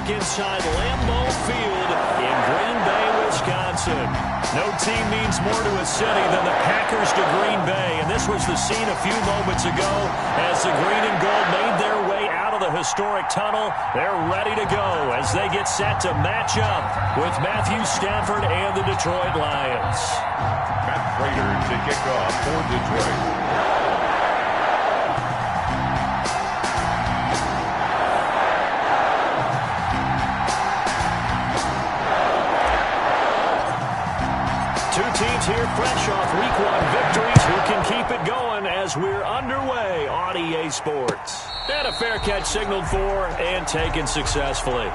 look inside Lambeau Field in Green Bay, Wisconsin. No team means more to a city than the Packers to Green Bay, and this was the scene a few moments ago as the green and gold made their way out of the historic tunnel. They're ready to go as they get set to match up with Matthew Stafford and the Detroit Lions. Matt Prater to kick off for Detroit. Teams here fresh off Week 1 victories who can keep it going as we're underway on EA Sports. And a fair catch signaled for and taken successfully.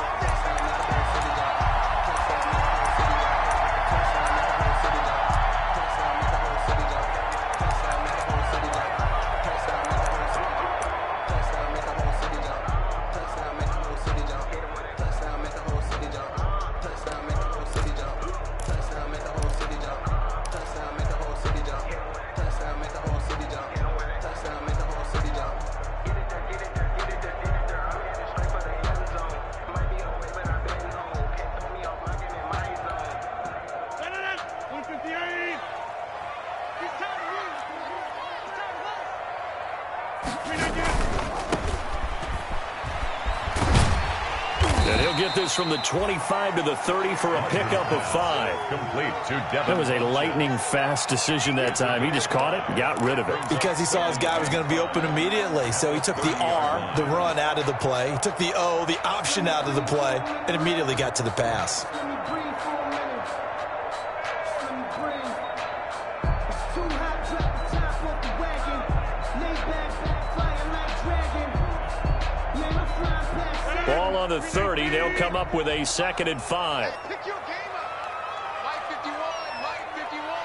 And he'll get this from the 25 to the 30 for a pickup of 5. Complete to Devin. That was a lightning-fast decision that time. He just caught it and got rid of it. Because he saw his guy was going to be open immediately. So he took the R, the run, out of the play. He took the O, the option, out of the play, and immediately got to the pass. Ball on the 30. They'll come up with a 2nd and 5. Pick your game up. Mike 51, Mike 51.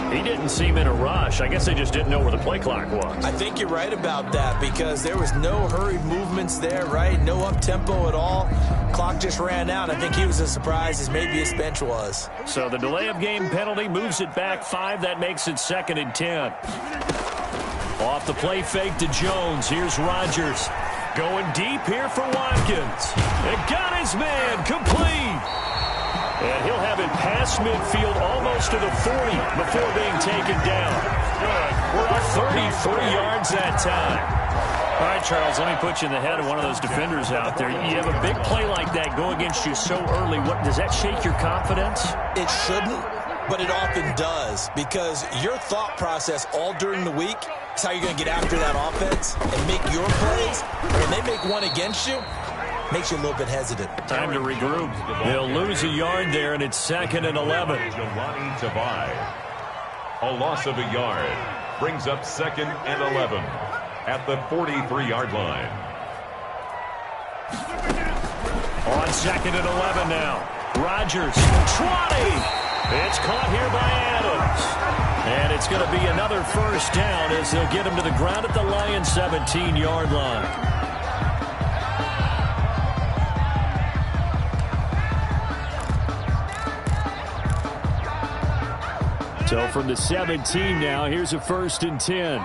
Go. He didn't seem in a rush. I guess they just didn't know where the play clock was. I think you're right about that because there was no hurried movements there, right? No up-tempo at all. Clock just ran out. I think he was as surprised as maybe his bench was. So the delay of game penalty moves it back 5. That makes it 2nd and 10. Off the play fake to Jones. Here's Rodgers. Going deep here for Watkins. And got his man complete. And he'll have it past midfield almost to the 40 before being taken down. We're up 33 yards that time. All right, Charles, let me put you in the head of one of those defenders out there. You have a big play like that go against you so early. What does that shake your confidence? It shouldn't, but it often does because your thought process all during the week is how you're going to get after that offense and make your plays. When they make one against you, makes you a little bit hesitant. Time to regroup. They'll lose a yard there, and it's 2nd and 11. A loss of a yard brings up 2nd and 11 at the 43-yard line. On 2nd and 11 now. Rodgers, 20. It's caught here by Adams. And it's going to be another first down as they'll get him to the ground at the Lions' 17-yard line. So from the 17 now, here's a 1st and 10.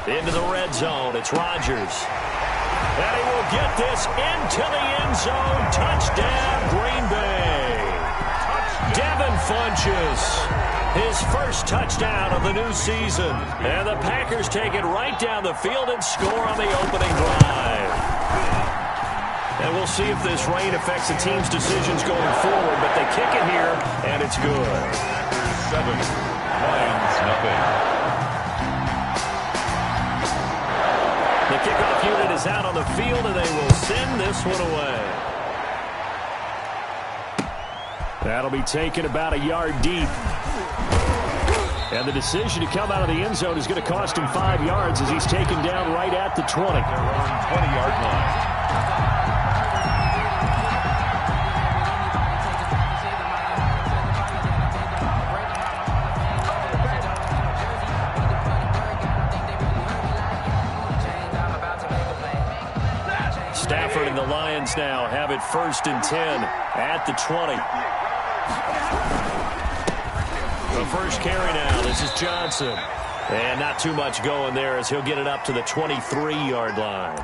Into the red zone, it's Rodgers. And he will get this into the end zone. Touchdown, Green Bay. Devin Funchess, his first touchdown of the new season. And the Packers take it right down the field and score on the opening drive. And we'll see if this rain affects the team's decisions going forward, but they kick it here, and it's good. Packers 7, Lions nothing. The kickoff unit is out on the field, and they will send this one away. That'll be taken about a yard deep. And the decision to come out of the end zone is going to cost him 5 yards as he's taken down right at the 20. Their own 20-yard line. Stafford and the Lions now have it 1st and 10 at the 20. The first carry now. This is Johnson. And not too much going there as he'll get it up to the 23-yard line.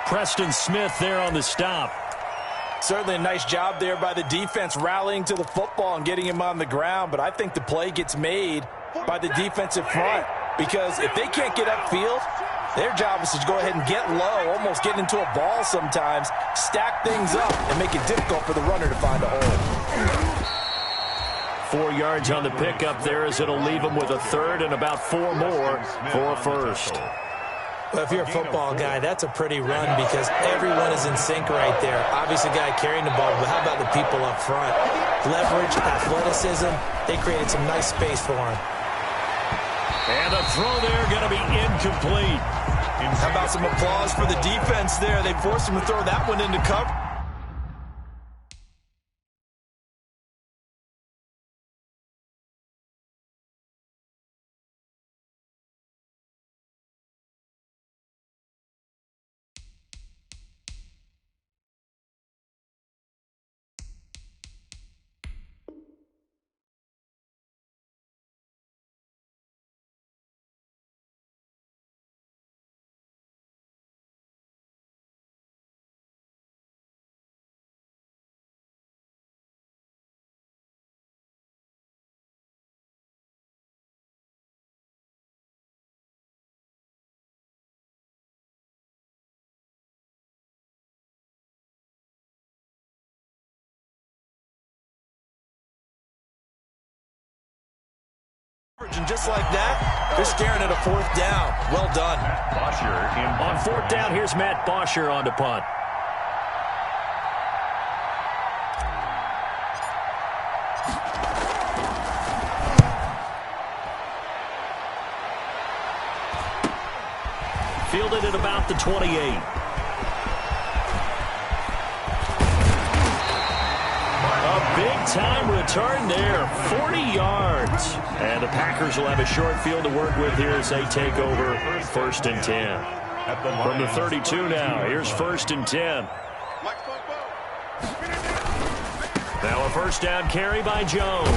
Preston Smith there on the stop. Certainly a nice job there by the defense rallying to the football and getting him on the ground. But I think the play gets made by the defensive front. Because if they can't get upfield, their job is to go ahead and get low, almost get into a ball sometimes, stack things up, and make it difficult for the runner to find a hole. 4 yards on the pickup there as it'll leave him with a third and about 4 more for a first. Well, if you're a football guy, that's a pretty run because everyone is in sync right there. Obviously, the guy carrying the ball, but how about the people up front? Leverage, athleticism, they created some nice space for him. And the throw there going to be incomplete. How about some applause for the defense there? They forced him to throw that one into cover. And just like that, they're staring at a 4th down. Well done. On 4th down, here's Matt Bosher on to punt. Fielded at about the 28. Big-time return there, 40 yards. And the Packers will have a short field to work with here as they take over 1st and 10. From the 32 now, here's 1st and 10. Now a 1st down carry by Jones.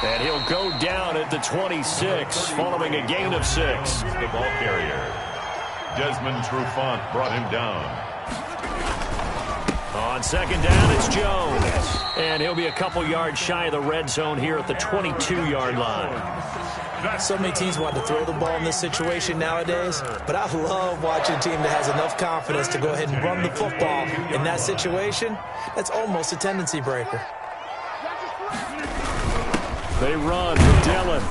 And he'll go down at the 26 following a gain of 6. The ball carrier. Desmond Trufant brought him down. On 2nd down, it's Jones. And he'll be a couple yards shy of the red zone here at the 22-yard line. So many teams want to throw the ball in this situation nowadays, but I love watching a team that has enough confidence to go ahead and run the football. In that situation, that's almost a tendency breaker. They run with Dillon.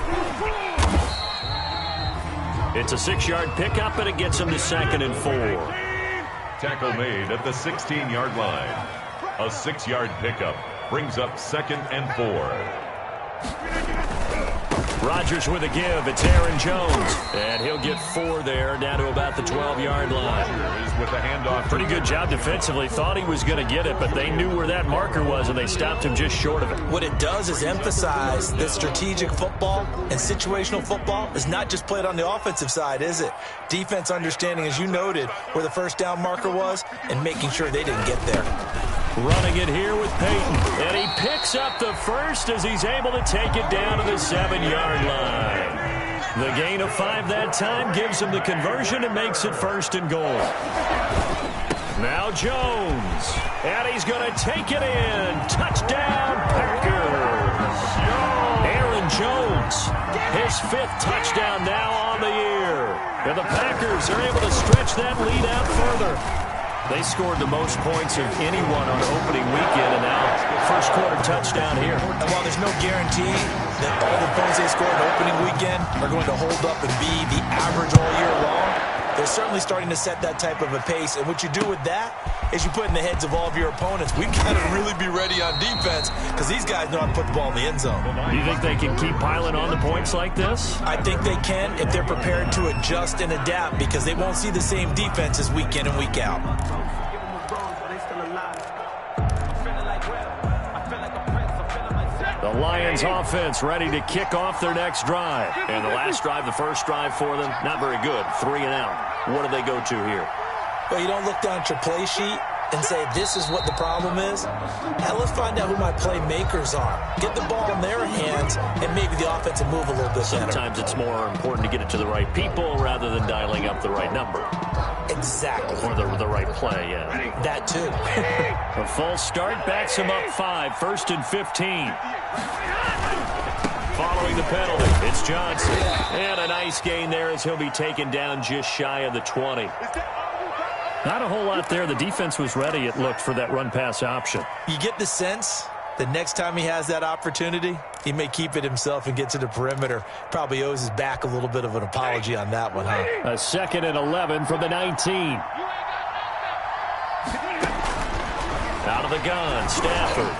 It's a 6-yard pickup, and it gets them to 2nd and 4. Tackle made at the 16-yard line. A 6-yard pickup brings up 2nd and 4. Rodgers with a give. It's Aaron Jones. And he'll get 4 there, down to about the 12-yard line. Rodgers with the handoff. Pretty good job defensively. Thought he was going to get it, but they knew where that marker was, and they stopped him just short of it. What it does is emphasize that strategic football and situational football is not just played on the offensive side, is it? Defense understanding, as you noted, where the 1st down marker was and making sure they didn't get there. Running it here with Peyton. And he picks up the first as he's able to take it down to the 7-yard line. The gain of 5 that time gives him the conversion and makes it 1st and goal. Now Jones. And he's going to take it in. Touchdown, Packers. Aaron Jones. His 5th touchdown now on the year. And the Packers are able to stretch that lead out further. They scored the most points of anyone on opening weekend, and now first quarter touchdown here. And while there's no guarantee that all the points they scored on opening weekend are going to hold up and be the average all year long, They're certainly starting to set that type of a pace, and what you do with that is you put in the heads of all of your opponents, we've got to really be ready on defense because these guys know how to put the ball in the end zone. Do you think they can keep piling on the points like this? I think they can if they're prepared to adjust and adapt because they won't see the same defenses week in and week out. The Lions offense ready to kick off their next drive. And the last drive, the first drive for them, not very good. 3 and out. What do they go to here? Well, you don't look down at your play sheet and say, this is what the problem is. Now, let's find out who my playmakers are. Get the ball in their hands, and maybe the offense will move a little bit better. Sometimes it's more important to get it to the right people rather than dialing up the right number. Exactly. Or the right play, yeah. That, too. A false start backs him up 5, 1st and 15. Following the penalty, it's Johnson. And a nice gain there as he'll be taken down just shy of the 20. Not a whole lot there. The defense was ready, it looked, for that run-pass option. You get the sense that next time he has that opportunity, he may keep it himself and get to the perimeter. Probably owes his back a little bit of an apology on that one, huh? A 2nd and 11 from the 19. Out of the gun, Stafford.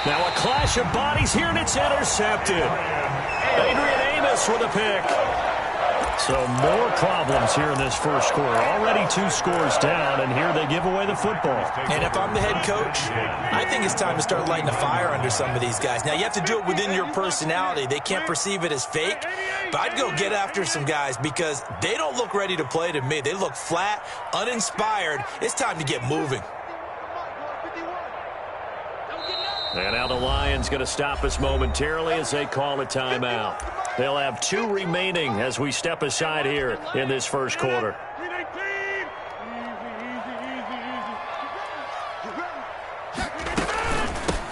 Now a clash of bodies here, and it's intercepted. Adrian Amos with a pick. So more problems here in this first quarter. Already 2 scores down, and here they give away the football. And if I'm the head coach, I think it's time to start lighting a fire under some of these guys. Now, you have to do it within your personality. They can't perceive it as fake. But I'd go get after some guys because they don't look ready to play to me. They look flat, uninspired. It's time to get moving. And now the Lions going to stop us momentarily as they call a timeout. They'll have 2 remaining as we step aside here in this first quarter.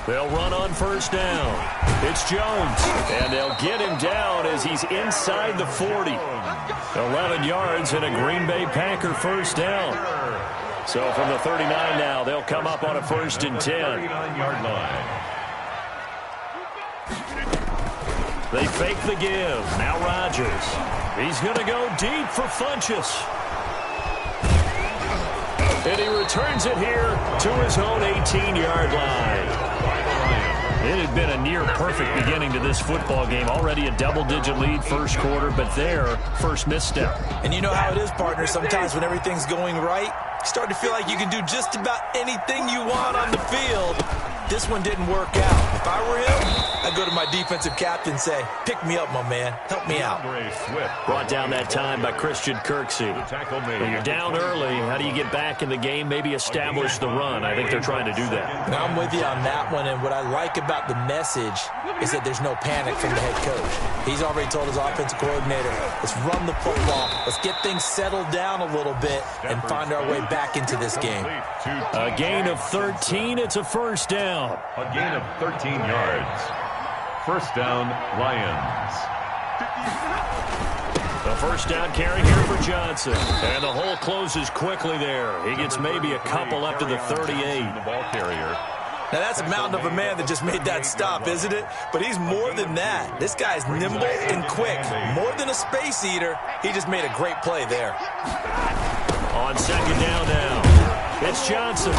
They'll run on first down. It's Jones, and they'll get him down as he's inside the 40. 11 yards and a Green Bay Packer first down. So from the 39 now, they'll come up on a 1st and 10. 39-yard line. They fake the give. Now Rodgers. He's going to go deep for Funchess. And he returns it here to his own 18-yard line. It had been a near-perfect beginning to this football game. Already a double-digit lead first quarter, but their first misstep. And you know how it is, partner. Sometimes when everything's going right, you start to feel like you can do just about anything you want on the field. This one didn't work out. If I were him, I'd go to my defensive captain and say, pick me up, my man. Help me out. Brought down that time by Christian Kirksey. When you're down early, how do you get back in the game, maybe establish the run? I think they're trying to do that. Now, I'm with you on that one, and what I like about the message is that there's no panic from the head coach. He's already told his offensive coordinator, let's run the football, let's get things settled down a little bit and find our way back into this game. A gain of 13, it's a first down. A gain of 13 yards. First down, Lions. The first down carry here for Johnson. And the hole closes quickly there. He gets maybe a couple up to the 38. The ball carrier. Now, that's a mountain of a man that just made that stop, isn't it? But he's more than that. This guy's nimble and quick. More than a space eater, he just made a great play there. On second down now, it's Johnson.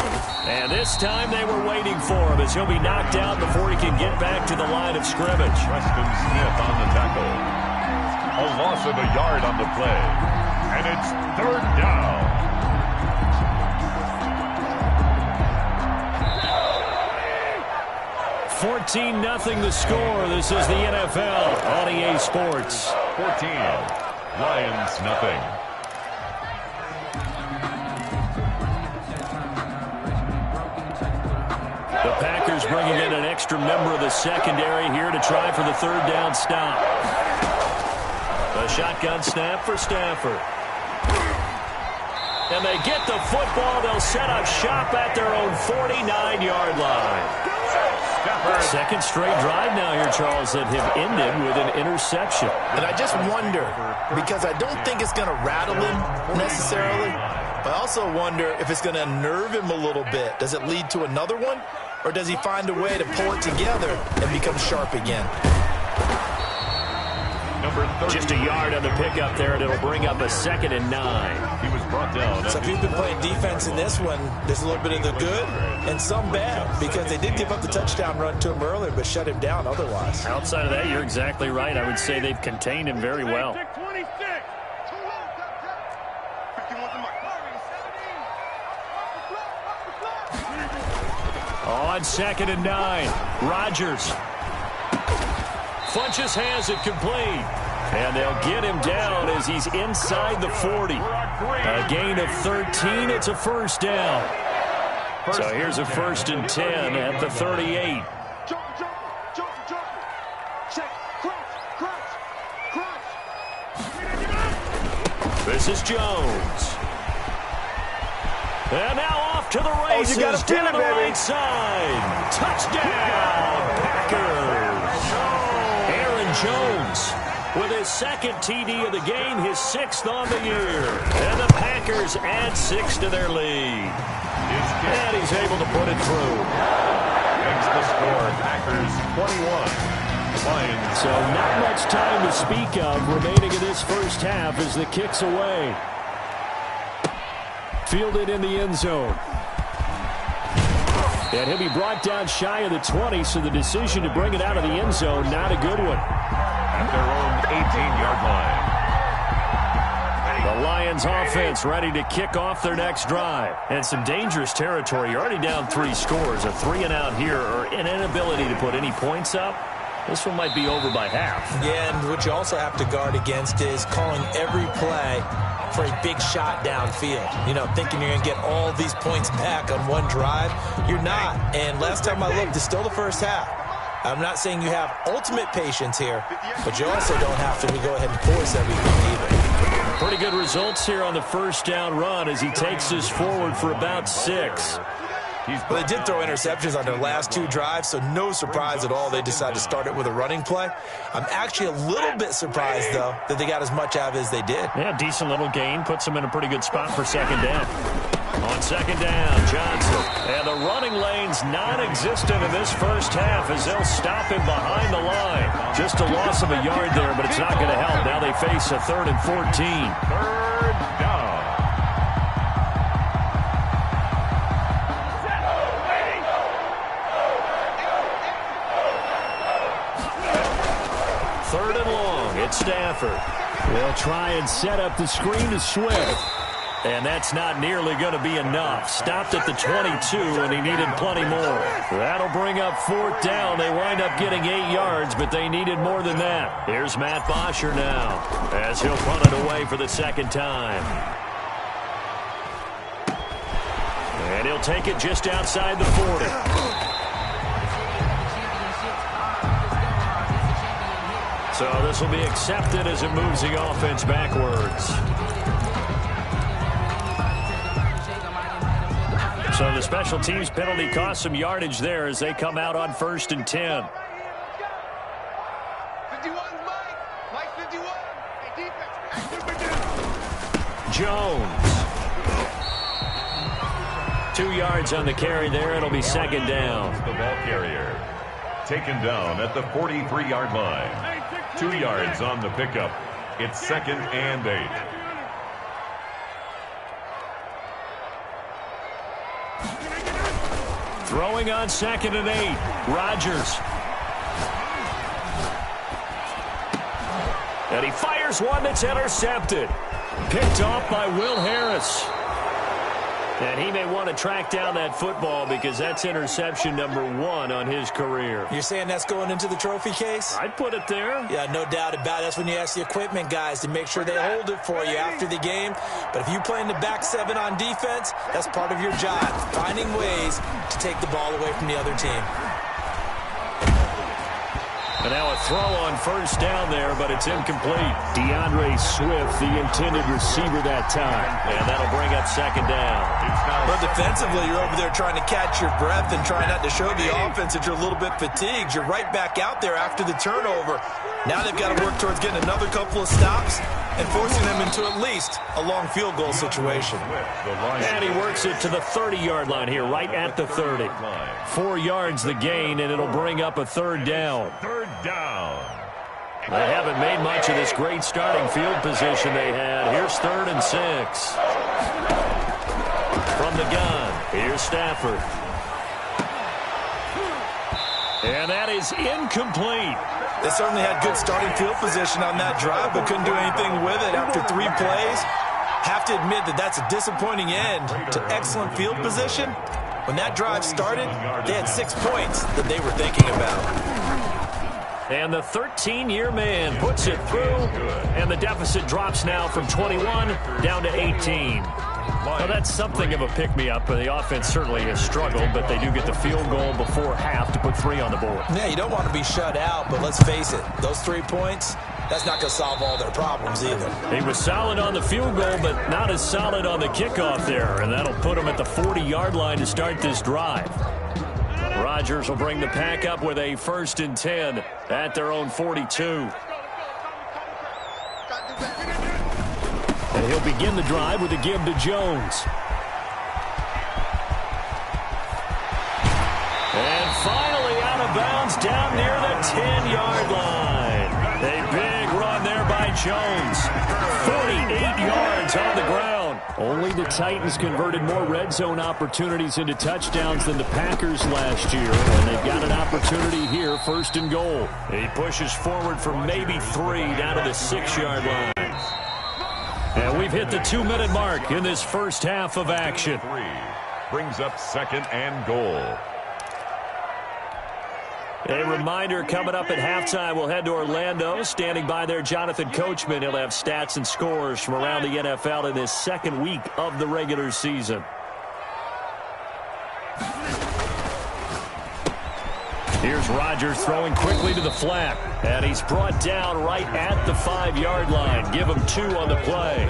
And this time they were waiting for him as he'll be knocked out before he can get back to the line of scrimmage. Preston Smith on the tackle. A loss of a yard on the play. And it's 3rd down. 14-0 the score. This is the NFL on EA Sports. 14. Lions, nothing. The Packers bringing in an extra member of the secondary here to try for the 3rd down stop. A shotgun snap for Stafford. And they get the football. They'll set up shop at their own 49-yard line. Second straight drive now here, Charles, that have ended with an interception. And I just wonder, because I don't think it's going to rattle him necessarily, but I also wonder if it's going to unnerve him a little bit. Does it lead to another one, or does he find a way to pull it together and become sharp again? Just a yard on the pickup there, and it'll bring up a 2nd and 9. He was brought down. So if you've been playing defense in this one, there's a little bit of the good and some bad, because they did give up the touchdown run to him earlier, but shut him down otherwise. Outside of that, you're exactly right. I would say they've contained him very well. On 2nd and 9, Rodgers. Funches has it complete. And they'll get him down as he's inside the 40. A gain of 13. It's a first down. So here's a 1st and 10 at the 38. This is Jones. And now off to the races, down the right side. Touchdown, Packers. Aaron Jones with his 2nd TD of the game, his 6th on the year. And the Packers add 6 to their lead. And he's able to put it through. Makes the score Packers 21. Lions. So not much time to speak of remaining in this first half as the kick's away. Fielded in the end zone. And he'll be brought down shy of the 20, so the decision to bring it out of the end zone, not a good one. At their own 18-yard line. The Lions offense ready to kick off their next drive. And some dangerous territory. You're already down 3 scores. A 3-and-out here, or an inability to put any points up. This one might be over by half. Yeah, and what you also have to guard against is calling every play for a big shot downfield. You know, thinking you're going to get all these points back on one drive. You're not. And last time I looked, it's still the first half. I'm not saying you have ultimate patience here, but you also don't have to go ahead and force everything either. Pretty good results here on the first down run as he takes this forward for about 6. Well, they did throw interceptions on their last 2 drives, so no surprise at all they decided to start it with a running play. I'm actually a little bit surprised, though, that they got as much out of it as they did. Yeah, decent little gain. Puts them in a pretty good spot for 2nd down. On 2nd down, Johnson. And the running lane's non-existent in this first half as they'll stop him behind the line. Just a loss of a yard there, but it's not going to help. Now they face a 3rd and 14. 3rd down. It's Stafford. They'll try and set up the screen to Swift. And that's not nearly going to be enough. Stopped at the 22, and he needed plenty more. That'll bring up 4th down. They wind up getting 8 yards, but they needed more than that. Here's Matt Bosher now, as he'll punt it away for the 2nd time. And he'll take it just outside the 40. So this will be accepted as it moves the offense backwards. So the special teams penalty cost some yardage there as they come out on 1st and 10. 51, Mike 51. Jones. 2 yards on the carry there. It'll be 2nd down. The ball carrier taken down at the 43-yard line. 2 yards on the pickup. It's 2nd and 8. Throwing on 2nd and 8. Rodgers. And he fires one that's intercepted. Picked off by Will Harris. And he may want to track down that football because that's interception number 1 on his career. You're saying that's going into the trophy case? I'd put it there. Yeah, no doubt about it. That's when you ask the equipment guys to make sure they hold it for you after the game. But if you play in the back 7 on defense, that's part of your job, finding ways to take the ball away from the other team. And now a throw on 1st down there, but it's incomplete. DeAndre Swift, the intended receiver that time. And that'll bring up 2nd down. But defensively, you're over there trying to catch your breath and trying not to show the offense that you're a little bit fatigued. You're right back out there after the turnover. Now they've got to work towards getting another couple of stops and forcing them into at least a long field goal situation. And he works it to the 30-yard line here, right at the 30. 4 yards the gain, and it'll bring up a 3rd down. 3rd down. They haven't made much of this great starting field position they had. Here's 3rd and 6. From the gun, here's Stafford. And that is incomplete. They certainly had good starting field position on that drive, but couldn't do anything with it after 3 plays. Have to admit that that's a disappointing end to excellent field position. When that drive started, they had 6 points that they were thinking about. And the 13-year man puts it through, and the deficit drops now from 21 down to 18. Well, that's something of a pick-me-up. The offense certainly has struggled, but they do get the field goal before half to put 3 on the board. Yeah, you don't want to be shut out, but let's face it, those 3 points, that's not going to solve all their problems either. He was solid on the field goal, but not as solid on the kickoff there, and that'll put him at the 40-yard line to start this drive. Rodgers will bring the pack up with a 1st and 10 at their own 42. And he'll begin the drive with a give to Jones. And finally out of bounds down near the 10-yard line. A big run there by Jones. 48 yards on the ground. Only the Titans converted more red zone opportunities into touchdowns than the Packers last year, and they've got an opportunity here, 1st and goal. He pushes forward for maybe 3 down to the 6-yard line. And we've hit the 2-minute mark in this first half of action. 3 brings up 2nd and goal. A reminder, coming up at halftime, we'll head to Orlando. Standing by there, Jonathan Coachman. He'll have stats and scores from around the NFL in this 2nd week of the regular season. Here's Rodgers throwing quickly to the flat. And he's brought down right at the 5-yard line. Give him 2 on the play.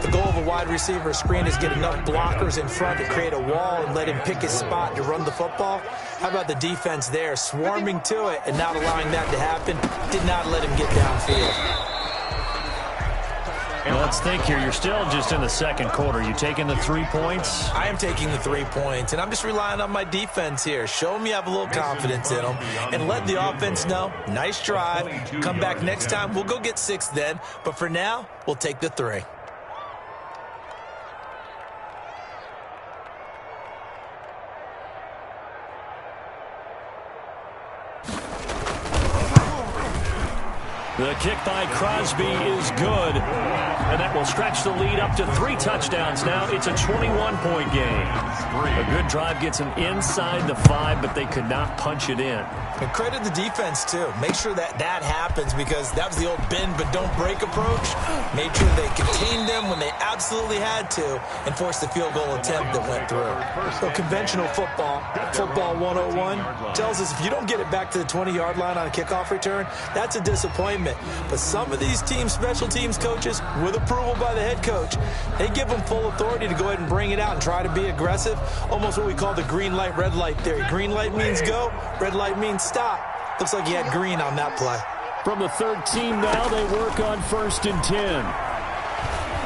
The goal of a wide receiver screen is get enough blockers in front to create a wall and let him pick his spot to run the football. How about the defense there, swarming to it and not allowing that to happen? Did not let him get downfield. Well, let's think here. You're still just in the 2nd quarter. You taking the 3 points? I am taking the 3 points, and I'm just relying on my defense here. Show them you have a little confidence in them, and let the offense know, nice drive. Come back next time. We'll go get 6 then, but for now, we'll take the 3. The kick by Crosby is good, and that will stretch the lead up to 3 touchdowns now. It's a 21-point game. A good drive gets them inside the 5, but they could not punch it in. And credit the defense, too. Make sure that happens, because that was the old bend but don't break approach. Made sure they contained them when they absolutely had to and forced the field goal attempt that went through. So conventional football 101, tells us if you don't get it back to the 20-yard line on a kickoff return, that's a disappointment. But some of these team special teams coaches, with approval by the head coach, they give them full authority to go ahead and bring it out and try to be aggressive. Almost what we call the green light, red light theory. Green light means go, red light means stop. Looks like he had green on that play. From the 13 now, they work on 1st and 10.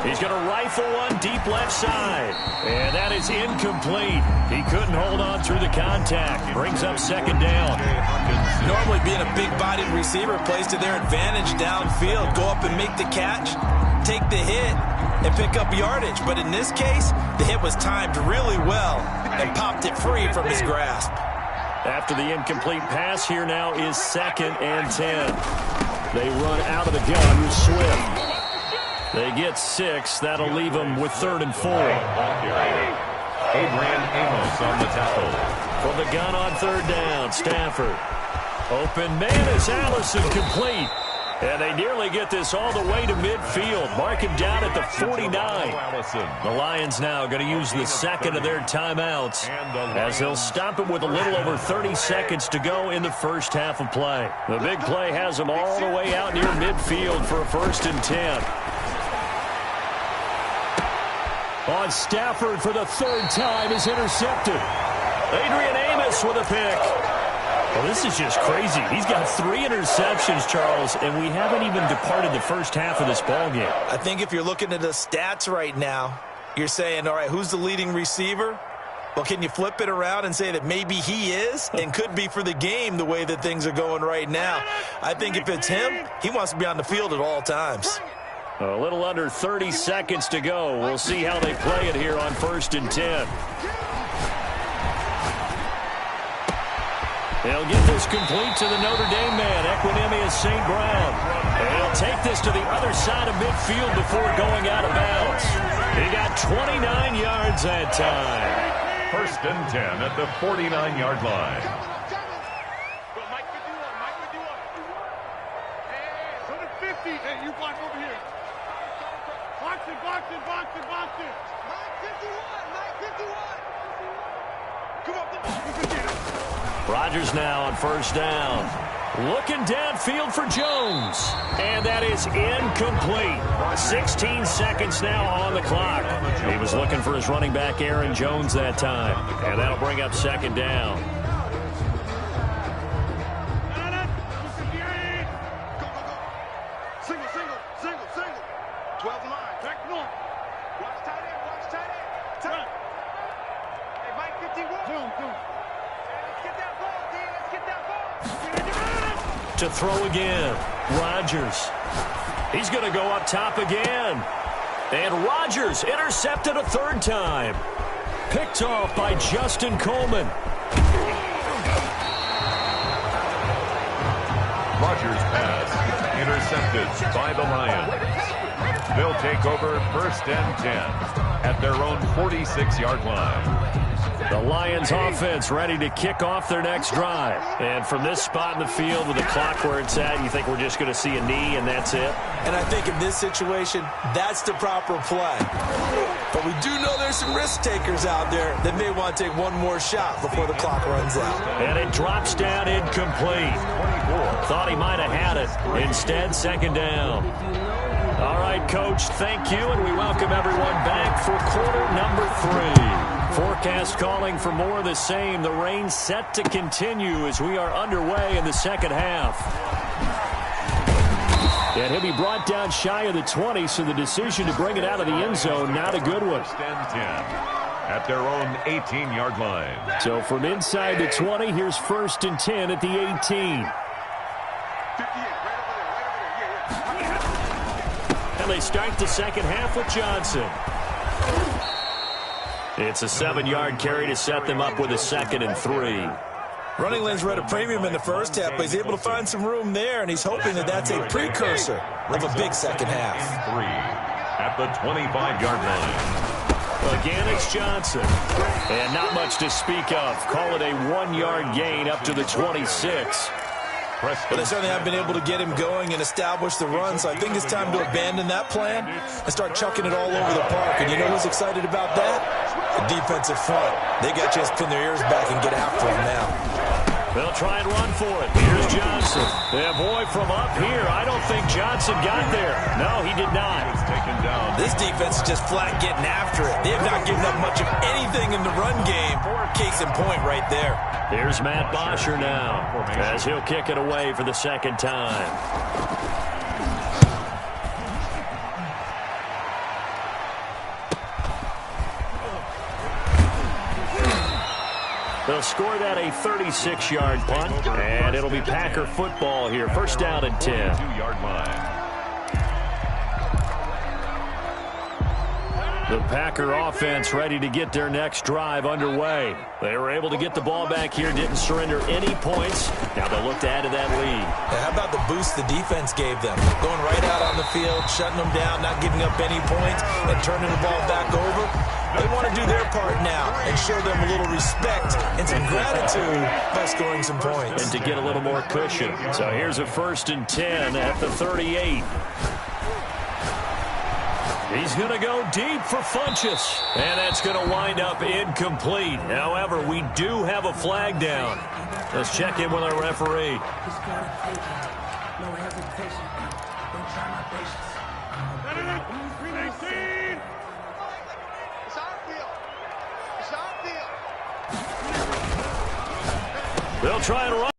He's going to rifle one deep left side. And that is incomplete. He couldn't hold on through the contact. Brings up 2nd down. Normally being a big-bodied receiver plays to their advantage downfield. Go up and make the catch, take the hit, and pick up yardage. But in this case, the hit was timed really well and popped it free from his grasp. After the incomplete pass, here now is 2nd and 10. They run out of the gun with Swift. They get 6. That'll leave them with 3rd and 4. Adrian Amos on the tackle. From the gun on 3rd down, Stafford. Open man is Allison, complete. And they nearly get this all the way to midfield. Mark him down at the 49. The Lions now going to use the 2nd of their timeouts as they'll stop it with a little over 30 seconds to go in the first half of play. The big play has them all the way out near midfield for a 1st and 10. On Stafford for the 3rd time is intercepted. Adrian Amos with a pick. Well, this is just crazy. He's got 3 interceptions, Charles, and we haven't even departed the first half of this ballgame. I think if you're looking at the stats right now, you're saying, all right, who's the leading receiver? Well, can you flip it around and say that maybe he is and could be for the game the way that things are going right now? I think if it's him, he wants to be on the field at all times. A little under 30 seconds to go. We'll see how they play it here on 1st and 10. They'll get this complete to the Notre Dame man, Equinemius St. Brown. And he'll take this to the other side of midfield before going out of bounds. He got 29 yards that time. 1st and 10 at the 49-yard line. So the 50. Hey, you block over here. Box it, box it, box it, box it. 951, 951. Come on, come on. You can get it. Rodgers now on 1st down. Looking downfield for Jones. And that is incomplete. 16 seconds now on the clock. He was looking for his running back, Aaron Jones, that time. And that'll bring up 2nd down. Single, single, single, single. 12 line. Back north. Watch tight end, watch tight end. Tight. Hey, Mike 51. Zoom. Let's get that ball, D. Let's get that ball. To throw again. Rodgers. He's going to go up top again. And Rodgers intercepted a 3rd time. Picked off by Justin Coleman. Rodgers' pass intercepted by the Lions. They'll take over 1st and 10 at their own 46-yard line. The Lions offense ready to kick off their next drive. And from this spot in the field with the clock where it's at, you think we're just going to see a knee and that's it? And I think in this situation, that's the proper play. But we do know there's some risk takers out there that may want to take one more shot before the clock runs out. And it drops down incomplete. Thought he might have had it. Instead, 2nd down. All right, Coach, thank you, and we welcome everyone back for quarter number 3. Forecast calling for more of the same. The rain set to continue as we are underway in the 2nd half. And he'll be brought down shy of the 20, so the decision to bring it out of the end zone, not a good one. 1st and 10 at their own 18-yard line. So from inside the 20, here's 1st and 10 at the 18. 58, right over there, yeah. And they start the 2nd half with Johnson. It's a 7-yard carry to set them up with a 2nd and 3. Running lanes were at a premium in the 1st half, but he's able to find some room there, and he's hoping that that's a precursor of a big 2nd half. 3 at the 25-yard line. Again, it's Johnson. And not much to speak of. Call it a 1-yard gain up to the 26. But they certainly have been able to get him going and establish the run, so I think it's time to abandon that plan and start chucking it all over the park. And you know who's excited about that? The defensive front. They got to just pin their ears back and get after him now. They'll try and run for it. Here's Johnson. Yeah, boy, from up here, I don't think Johnson got there. No, he did not. It's taken down. This defense is just flat getting after it. They have not given up much of anything in the run game. Case in point right there. Here's Matt Bosher now as he'll kick it away for the 2nd time. They'll score that a 36-yard punt, and it'll be Packer football here. 1st down and 10. 2-yard line. The Packer offense ready to get their next drive underway. They were able to get the ball back here, didn't surrender any points. Now they'll look to add to that lead. How about the boost the defense gave them? Going right out on the field, shutting them down, not giving up any points, and turning the ball back over. They want to do their part now and show them a little respect and some gratitude by scoring some points. And to get a little more cushion. So here's a 1st and 10 at the 38. He's going to go deep for Funchess. And that's going to wind up incomplete. However, we do have a flag down. Let's check in with our referee. They'll try and run.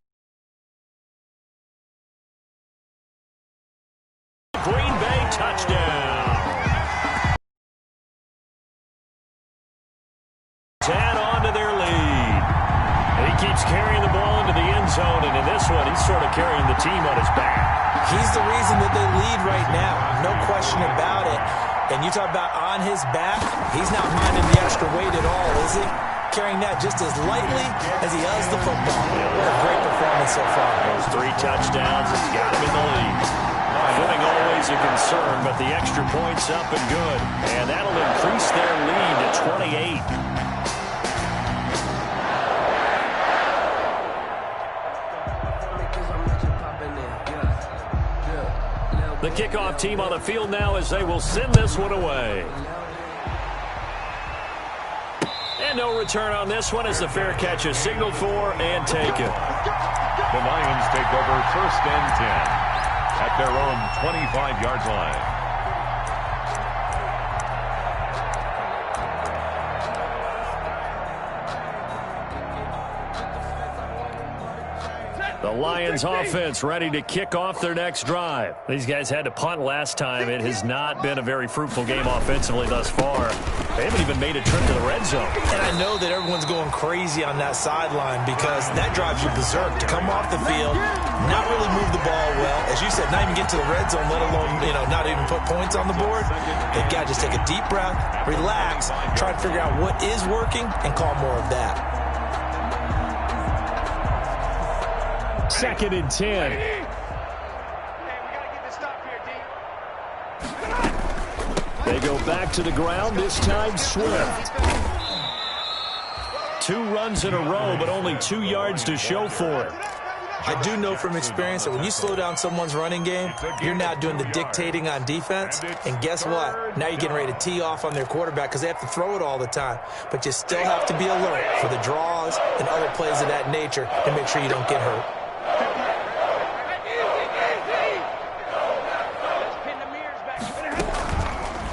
Green Bay touchdown. Add on to And you talk about on his back, he's not minding the extra weight at all, is he? Carrying that just as lightly as he does the football. What a great performance so far. Those 3 touchdowns has got him in the lead. Footing always a concern, but the extra point's up and good. And that'll increase their lead to 28. The kickoff team on the field now as they will send this one away. And no return on this one as the fair catch is signaled for and taken. The Lions take over 1st and 10 at their own 25-yard line. The Lions offense ready to kick off their next drive. These guys had to punt last time. It has not been a very fruitful game offensively thus far. They haven't even made a trip to the red zone. And I know that everyone's going crazy on that sideline because that drives you berserk to come off the field, not really move the ball well. As you said, not even get to the red zone, let alone, not even put points on the board. They've got to just take a deep breath, relax, try to figure out what is working, and call more of that. 2nd and 10. Hey, we got to get this stop here, D. They go back to the ground, this time Swift. 2 runs in a row, but only 2 yards to show for it. I do know from experience that when you slow down someone's running game, you're now doing the dictating on defense. And guess what? Now you're getting ready to tee off on their quarterback because they have to throw it all the time. But you still have to be alert for the draws and other plays of that nature to make sure you don't get hurt.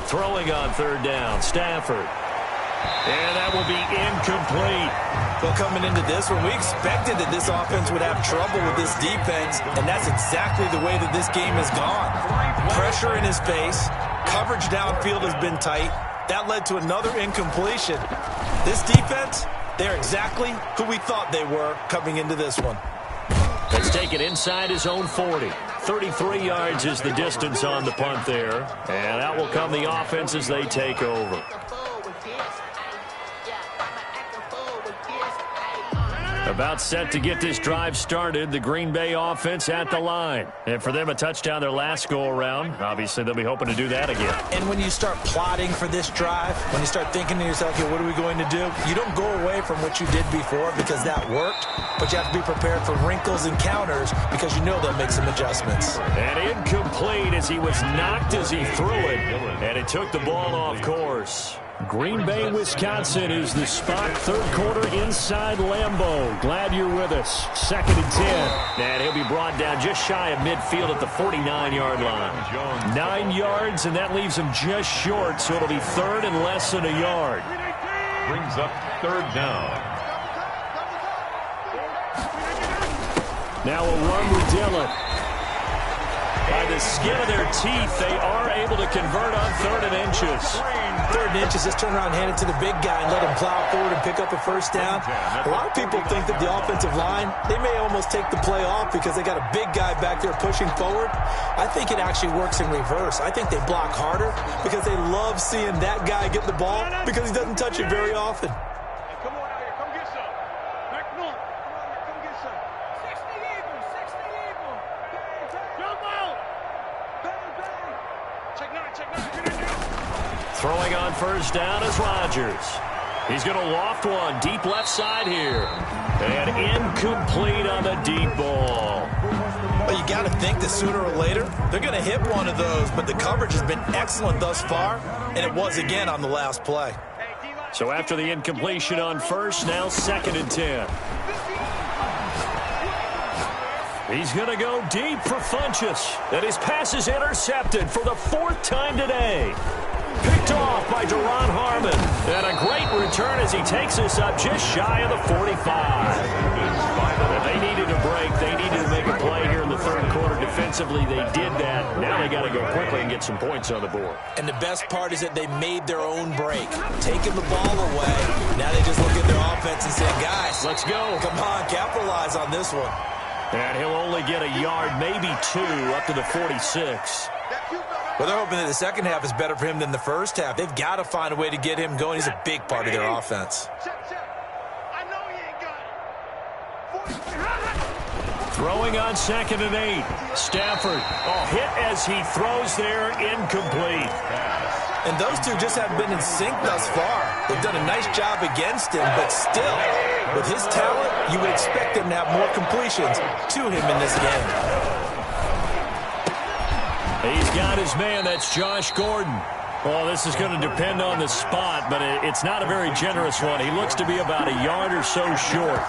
Throwing on 3rd down, Stafford. And that will be incomplete. Well, coming into this one, we expected that this offense would have trouble with this defense, and that's exactly the way that this game has gone. Pressure in his face, coverage downfield has been tight. That led to another incompletion. This defense, they're exactly who we thought they were coming into this one. Let's take it inside his own 40. 33 yards is the distance on the punt there. And out will come the offense as they take over. About set to get this drive started. The Green Bay offense at the line. And for them, a touchdown their last go-around. Obviously, they'll be hoping to do that again. And when you start plotting for this drive, when you start thinking to yourself, okay, what are we going to do? You don't go away from what you did before because that worked. But you have to be prepared for wrinkles and counters because you know they'll make some adjustments. And incomplete as he was knocked as he threw it. And it took the ball off course. Green Bay, Wisconsin is the spot. 3rd quarter inside Lambeau. Glad you're with us. 2nd and 10. And he'll be brought down just shy of midfield at the 49-yard line. 9 yards, and that leaves him just short, so it'll be 3rd and less than a yard. Brings up 3rd down. Now a run with Dillon. By the skin of their teeth, they are able to convert on 3rd and inches. 3rd and inches, just turn around and hand it to the big guy and let him plow forward and pick up a 1st down. A lot of people think that the offensive line, they may almost take the play off because they got a big guy back there pushing forward. I think it actually works in reverse. I think they block harder because they love seeing that guy get the ball because he doesn't touch it very often. Come on out here. Come get some. Back north. Come on here. Come get some. 60 Eagle. 60 Eagle. Jump out. Bang, bang. Check 9. Check 9. Throwing on 1st down is Rodgers. He's going to loft one deep left side here. And incomplete on the deep ball. Well, you got to think that sooner or later, they're going to hit one of those, but the coverage has been excellent thus far, and it was again on the last play. So after the incompletion on 1st, now 2nd and 10. He's going to go deep for Funchess. And his pass is intercepted for the 4th time today. Picked off by Duron Harmon. And a great return as he takes us up just shy of the 45. And they needed a break. They needed to make a play here in the 3rd quarter. Defensively, they did that. Now they got to go quickly and get some points on the board. And the best part is that they made their own break. Taking the ball away. Now they just look at their offense and say, guys, let's go. Come on, capitalize on this one. And he'll only get a yard, maybe 2, up to the 46. Well, they're hoping that the second half is better for him than the first half. They've got to find a way to get him going. He's a big part of their offense. I know he ain't got it. Throwing on 2nd and 8. Stafford, hit as he throws there, incomplete. And those two just haven't been in sync thus far. They've done a nice job against him, but still, with his talent, you would expect him to have more completions to him in this game. He's got his man. That's Josh Gordon. Well, this is going to depend on the spot, but it's not a very generous one. He looks to be about a yard or so short.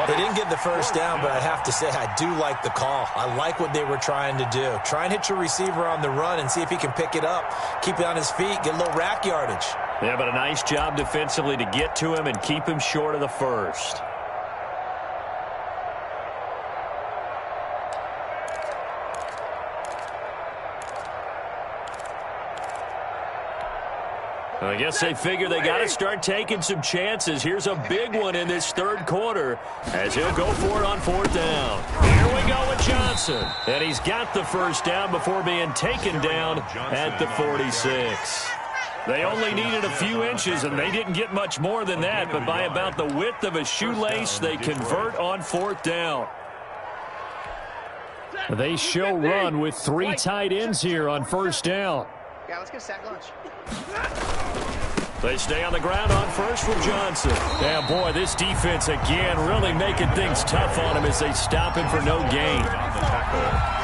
They didn't get the first down, but I have to say I do like the call. I like what they were trying to do. Try and hit your receiver on the run and see if he can pick it up, keep it on his feet, get a little rack yardage. Yeah, but a nice job defensively to get to him and keep him short of the first. I guess they figure they got to start taking some chances. Here's a big one in this third quarter as he'll go for it on 4th down. Here we go with Johnson. And he's got the first down before being taken down at the 46. They only needed a few inches, and they didn't get much more than that. But by about the width of a shoelace, they convert on 4th down. They show run with 3 tight ends here on 1st down. Yeah, let's get a sack lunch. They stay on the ground on 1st from Johnson. Yeah, boy, this defense again really making things tough on him as they stop him for no gain.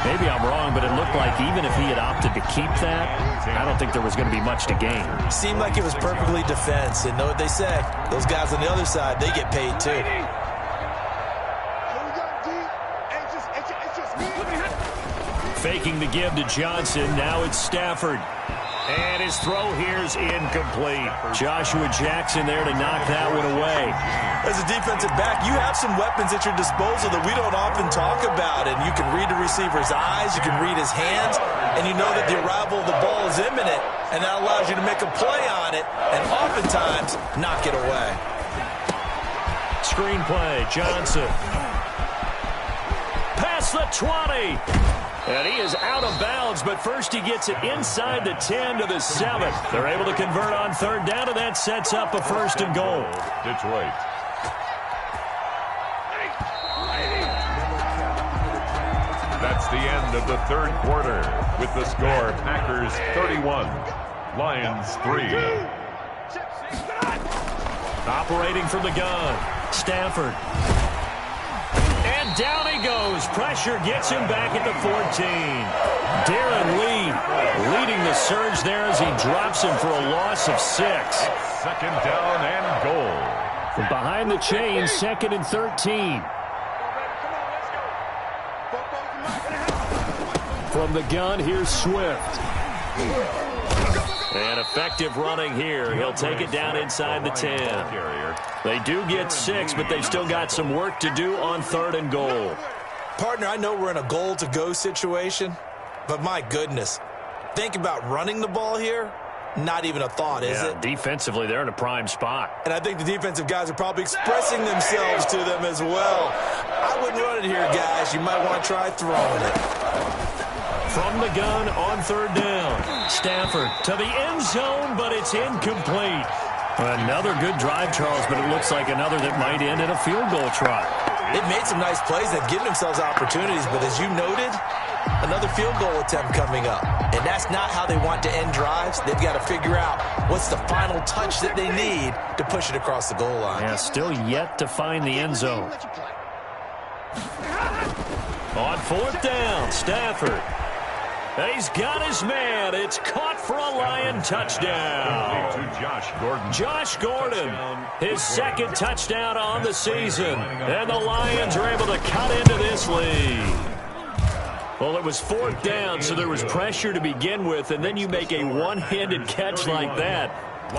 Maybe I'm wrong, but it looked like even if he had opted to keep that, I don't think there was going to be much to gain. Seemed like it was perfectly defense. And know what they say? Those guys on the other side, they get paid too. Faking the give to Johnson. Now it's Stafford. And his throw here is incomplete. Joshua Jackson there to knock that one away. As a defensive back, you have some weapons at your disposal that we don't often talk about. And you can read the receiver's eyes, you can read his hands, and you know that the arrival of the ball is imminent. And that allows you to make a play on it and oftentimes knock it away. Screenplay, Johnson. Past the 20. And he is out of bounds, but first he gets it inside the 10 to the 7. They're able to convert on 3rd down, and that sets up a 1st and goal. Detroit. That's the end of the third quarter with the score Packers 31, Lions 3. Operating from the gun, Stafford. And down he goes. Pressure gets him back at the 14. Darren Lee leading the surge there as he drops him for a loss of 6. 2nd down and goal. From behind the chains, 2nd and 13. From the gun, here's Swift. And effective running here. He'll take it down inside the 10. They do get 6, but they've still got some work to do on 3rd and goal. Partner, I know we're in a goal-to-go situation, but my goodness, think about running the ball here. Not even a thought, is it? Defensively, they're in a prime spot. And I think the defensive guys are probably expressing themselves to them as well. I wouldn't run it here, guys. You might want to try throwing it. From the gun on 3rd down. Stafford to the end zone, but it's incomplete. Another good drive, Charles, but it looks like another that might end in a field goal try. They've made some nice plays. They've given themselves opportunities, but as you noted, another field goal attempt coming up. And that's not how they want to end drives. They've got to figure out what's the final touch that they need to push it across the goal line. Yeah, still yet to find the end zone. On 4th down, Stafford. He's got his man. It's caught for a Lion touchdown. To Josh Gordon. Josh Gordon, his 2nd touchdown on the season. And the Lions are able to cut into this lead. Well, it was 4th down, so there was pressure to begin with, and then you make a one-handed catch like that.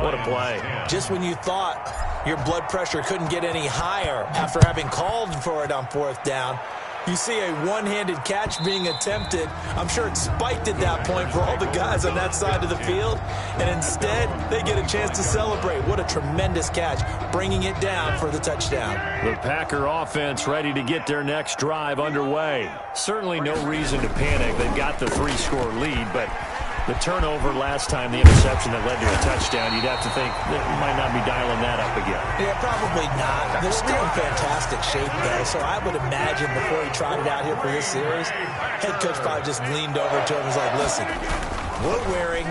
What a play. Just when you thought your blood pressure couldn't get any higher after having called for it on 4th down, You see a one-handed catch being attempted. I'm sure it spiked at that point for all the guys on that side of the field. And instead, they get a chance to celebrate. What a tremendous catch, bringing it down for the touchdown. The Packer offense ready to get their next drive underway. Certainly no reason to panic. They've got the 3-score lead, but the turnover last time, the interception that led to a touchdown, you'd have to think they might not be dialing that up again. Yeah, probably not. They're still in fantastic shape, though, so I would imagine before he trotted out here for this series, head coach probably just leaned over to him and was like, listen, we're wearing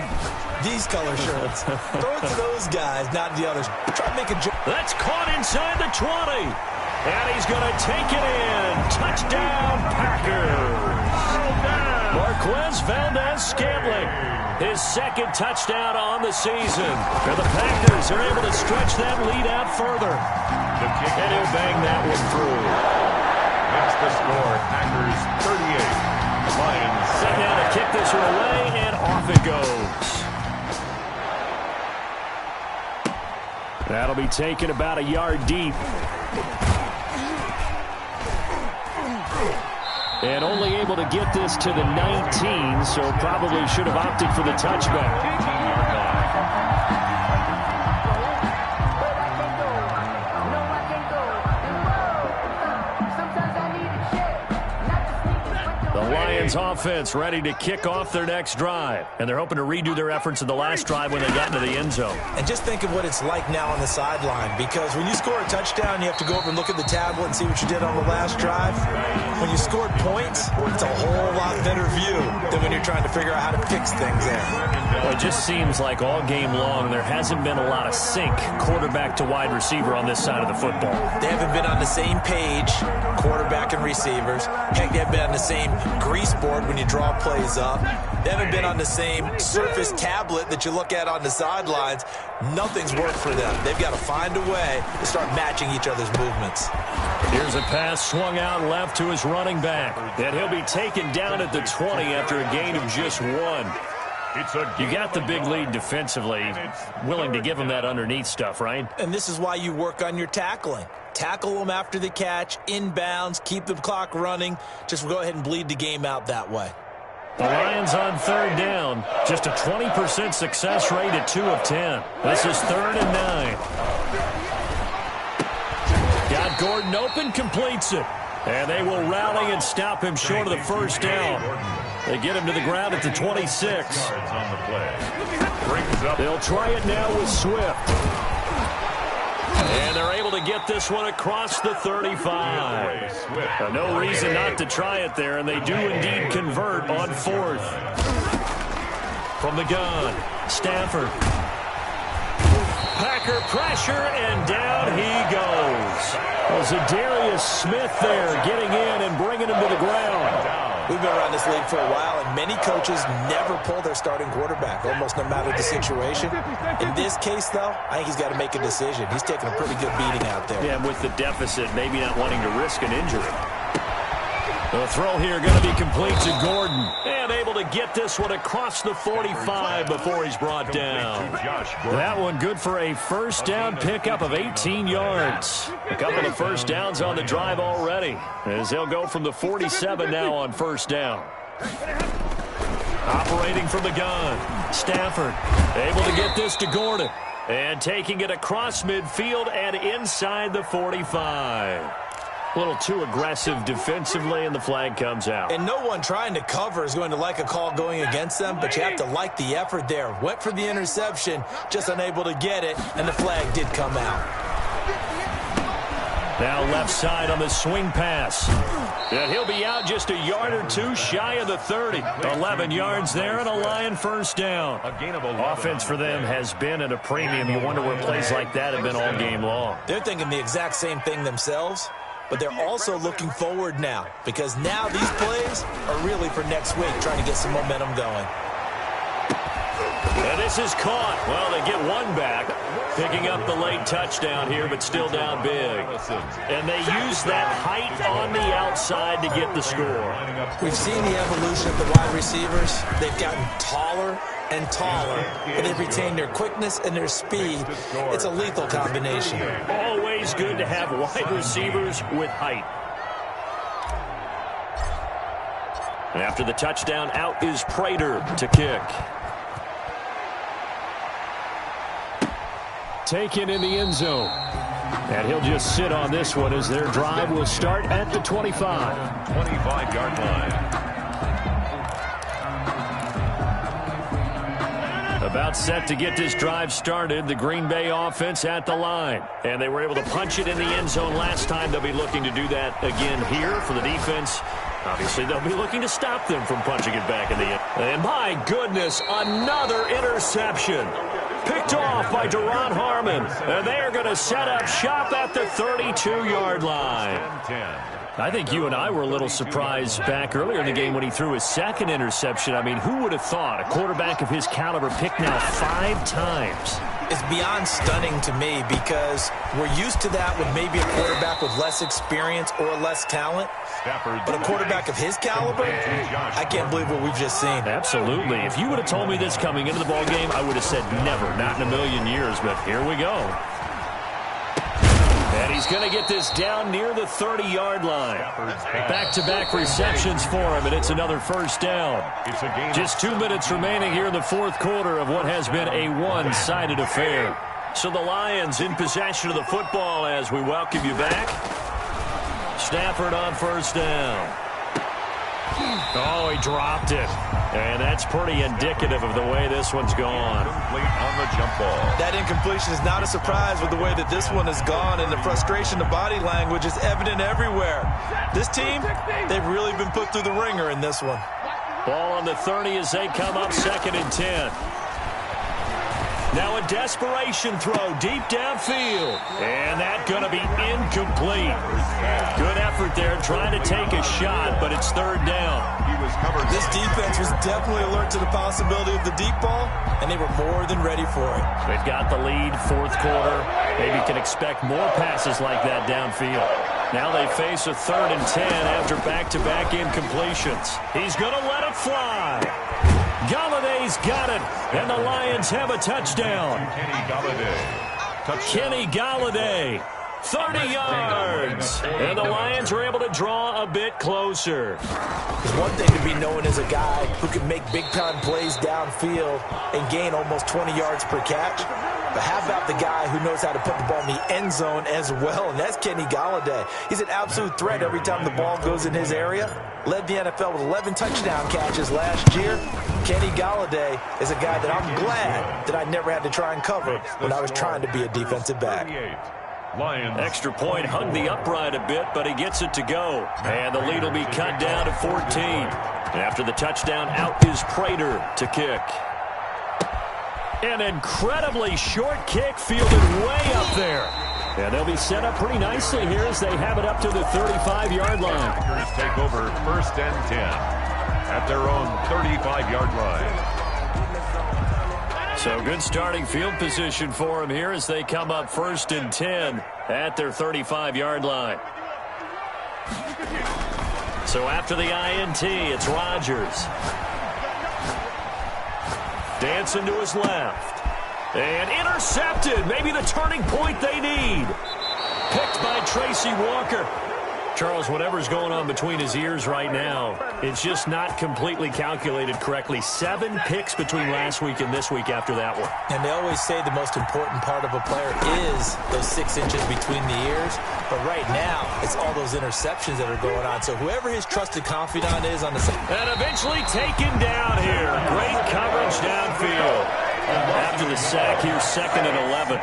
these color shirts. Throw it to those guys, not the others. Try to make a joke. That's caught inside the 20. And he's going to take it in. Touchdown, Packers. Marquez Valdez-Scantling, his second touchdown on the season. And the Packers are able to stretch that lead out further. And he'll bang that one through. That's the score. Packers 38. Lions. Set down to kick this one away, and off it goes. That'll be taken about a yard deep. And only able to get this to the 19, so probably should have opted for the touchback. Lions offense ready to kick off their next drive. And they're hoping to redo their efforts in the last drive when they got into the end zone. And just think of what it's like now on the sideline, because when you score a touchdown, you have to go over and look at the tablet and see what you did on the last drive. When you scored points, it's a whole lot better view than when you're trying to figure out how to fix things there. Well, it just seems like all game long there hasn't been a lot of sync quarterback to wide receiver on this side of the football. They haven't been on the same page, quarterback and receivers. Heck, they haven't been on the same grease board when you draw plays up. They haven't been on the same surface tablet that you look at on the sidelines. Nothing's worked for them. They've got to find a way to start matching each other's movements. Here's a pass swung out left to his running back. And he'll be taken down at the 20 after a gain of just 1. You got the big lead defensively. Willing to give him that underneath stuff, right? And this is why you work on your tackling. Tackle them after the catch, inbounds, keep the clock running. Just go ahead and bleed the game out that way. The Lions on third down. Just a 20% success rate at 2 of 10. This is 3rd and 9. Got Gordon open, completes it. And they will rally and stop him short of the first down. They get him to the ground at the 26. They'll try it now with Swift. And they're able to get this one across the 35. No reason not to try it there, and they do indeed convert on 4th. From the gun, Stafford. Packer pressure, and down he goes. Was Zadarius Smith there getting in and bringing him to the ground. We've been around this league for a while, and many coaches never pull their starting quarterback, almost no matter the situation. In this case, though, I think he's got to make a decision. He's taking a pretty good beating out there. Yeah, with the deficit, maybe not wanting to risk an injury. The throw here going to be complete to Gordon. And able to get this one across the 45 before he's brought down. That one good for a first down pickup of 18 yards. A couple of first downs on the drive already, as they'll go from the 47 now on first down. Operating from the gun, Stafford able to get this to Gordon. And taking it across midfield and inside the 45. A little too aggressive defensively, and the flag comes out. And no one trying to cover is going to like a call going against them, but you have to like the effort there. Went for the interception, just unable to get it, and the flag did come out. Now left side on the swing pass. And he'll be out just a yard or two shy of the 30. 11 yards there and a Lion first down. Offense for them has been at a premium. You wonder where plays like that have been all game long. They're thinking the exact same thing themselves. But they're also looking forward now, because now these plays are really for next week, trying to get some momentum going. And this is caught. Well, they get one back, picking up the late touchdown here, but still down big. And they use that height on the outside to get the score. We've seen the evolution of the wide receivers. They've gotten taller and taller, and they've retained their quickness and their speed. It's a lethal combination. Always good to have wide receivers with height. After the touchdown, out is Prater to kick. Taken in the end zone. And he'll just sit on this one as their drive will start at the 25. 25-yard line. About set to get this drive started, the Green Bay offense at the line. And they were able to punch it in the end zone last time. They'll be looking to do that again here for the defense. Obviously, they'll be looking to stop them from punching it back in the end. And my goodness, another interception. Picked off by Duron Harmon. And they are going to set up shop at the 32-yard line. I think you and I were a little surprised back earlier in the game when he threw his second interception. I mean, who would have thought a quarterback of his caliber picked now 5 times? It's beyond stunning to me because we're used to that with maybe a quarterback with less experience or less talent. But a quarterback of his caliber, I can't believe what we've just seen. Absolutely. If you would have told me this coming into the ballgame, I would have said never, not in a million years. But here we go. And he's going to get this down near the 30-yard line. Back-to-back receptions for him, and it's another first down. Just 2 minutes remaining here in the fourth quarter of what has been a one-sided affair. So the Lions in possession of the football as we welcome you back. Stafford on first down. Oh, he dropped it. And that's pretty indicative of the way this one's gone. On the jump ball. That incompletion is not a surprise with the way that this one has gone, and the frustration, the body language is evident everywhere. This team, they've really been put through the ringer in this one. Ball on the 30 as they come up 2nd and 10. Now a desperation throw deep downfield. And that's going to be incomplete. Good effort there trying to take a shot, but it's 3rd down. This defense was definitely alert to the possibility of the deep ball, and they were more than ready for it. They've got the lead, fourth quarter. Maybe can expect more passes like that downfield. Now they face a 3rd and 10 after back-to-back incompletions. He's going to let it fly. Galladay's got it, and the Lions have a touchdown. Kenny Galladay, 30 yards, and the Lions are able to draw a bit closer. It's one thing to be known as a guy who can make big-time plays downfield and gain almost 20 yards per catch. But how about the guy who knows how to put the ball in the end zone as well, and that's Kenny Galladay. He's an absolute threat every time the ball goes in his area. Led the NFL with 11 touchdown catches last year. Kenny Galladay is a guy that I'm glad that I never had to try and cover when I was trying to be a defensive back. Extra point hung the upright a bit, but he gets it to go. And the lead will be cut down to 14. After the touchdown, out is Prater to kick. An incredibly short kick fielded way up there. And they'll be set up pretty nicely here as they have it up to the 35-yard line. Packers take over 1st and 10 at their own 35-yard line. So good starting field position for them here as they come up 1st and 10 at their 35-yard line. So after the INT, it's Rodgers. Dancing to his left. And intercepted. Maybe the turning point they need. Picked by Tracy Walker. Charles, whatever's going on between his ears right now, it's just not completely calculated correctly. 7 picks between last week and this week after that one. And they always say the most important part of a player is those 6 inches between the ears. But right now, it's all those interceptions that are going on. So whoever his trusted confidant is on the side. And eventually taken down here. Great coverage downfield. After the sack, here's 2nd and 11.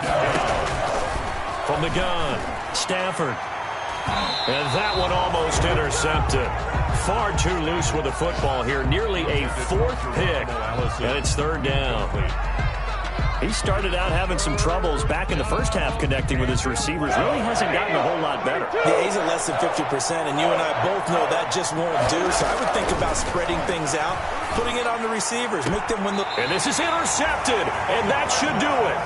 From the gun, Stafford. And that one almost intercepted. Far too loose with the football here. Nearly a 4th pick. And it's 3rd down. He started out having some troubles back in the first half connecting with his receivers. Really hasn't gotten a whole lot better. Yeah, he's at less than 50%, and you and I both know that just won't do. So I would think about spreading things out, putting it on the receivers, make them win the... And this is intercepted, and that should do it.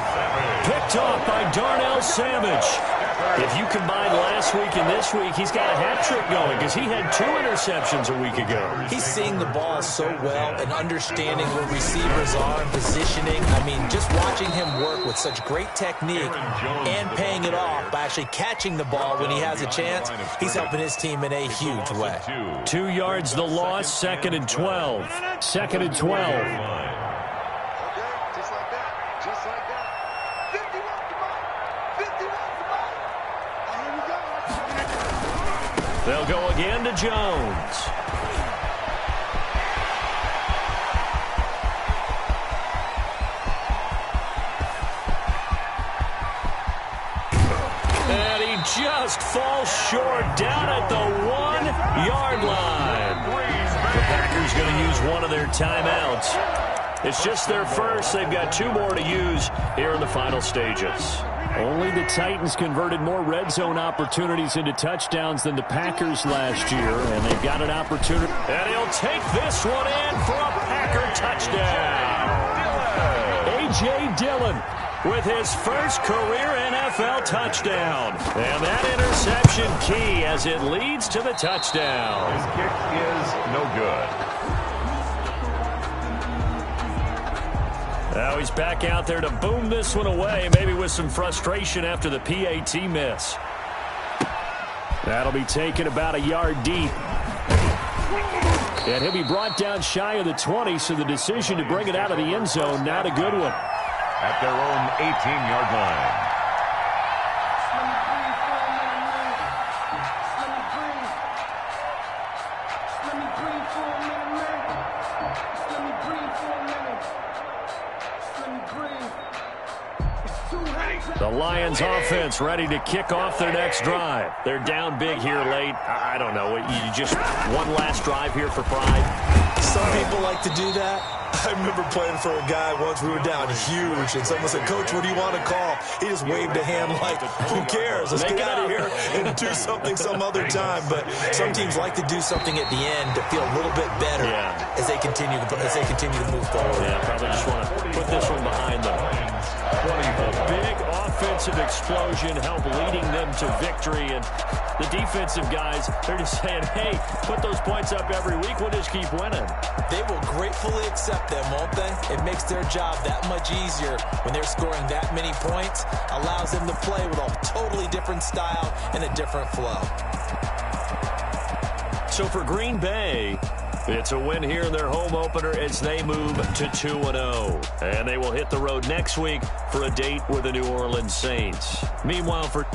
Picked off by Darnell Savage. If you combine last week and this week, he's got a hat trick going because he had 2 interceptions a week ago. He's seeing the ball so well and understanding where receivers are and positioning. I mean, just watching him work with such great technique and paying it off by actually catching the ball when he has a chance, he's helping his team in a huge way. 2 yards the loss, 2nd and 12. 2nd and 12. They'll go again to Jones. And he just falls short down at the 1-yard line. The Packers going to use one of their timeouts. It's just their first. They've got 2 more to use here in the final stages. Only the Titans converted more red zone opportunities into touchdowns than the Packers last year, and they've got an opportunity. And he'll take this one in for a Packer touchdown. A.J. Dillon with his first career NFL touchdown. And that interception key as it leads to the touchdown. His kick is no good. Now he's back out there to boom this one away, maybe with some frustration after the PAT miss. That'll be taken about a yard deep. And he'll be brought down shy of the 20, so the decision to bring it out of the end zone, not a good one. At their own 18-yard line. The Lions offense ready to kick off their next drive. They're down big here late. I don't know. You just one last drive here for pride. Some people like to do that. I remember playing for a guy once. We were down huge, and someone said, "Coach, what do you want to call?" He just waved a hand like, "Who cares? Let's get out of here and do something some other time." But some teams like to do something at the end to feel a little bit better as they continue to move forward. Yeah, probably just want to put this one behind them. A big offensive explosion helped leading them to victory, and the defensive guys, they're just saying, hey, put those points up every week, we'll just keep winning. They will gratefully accept them, won't they? It makes their job that much easier when they're scoring that many points, allows them to play with a totally different style and a different flow. So for Green Bay, it's a win here in their home opener as they move to 2-0. And they will hit the road next week for a date with the New Orleans Saints. Meanwhile, for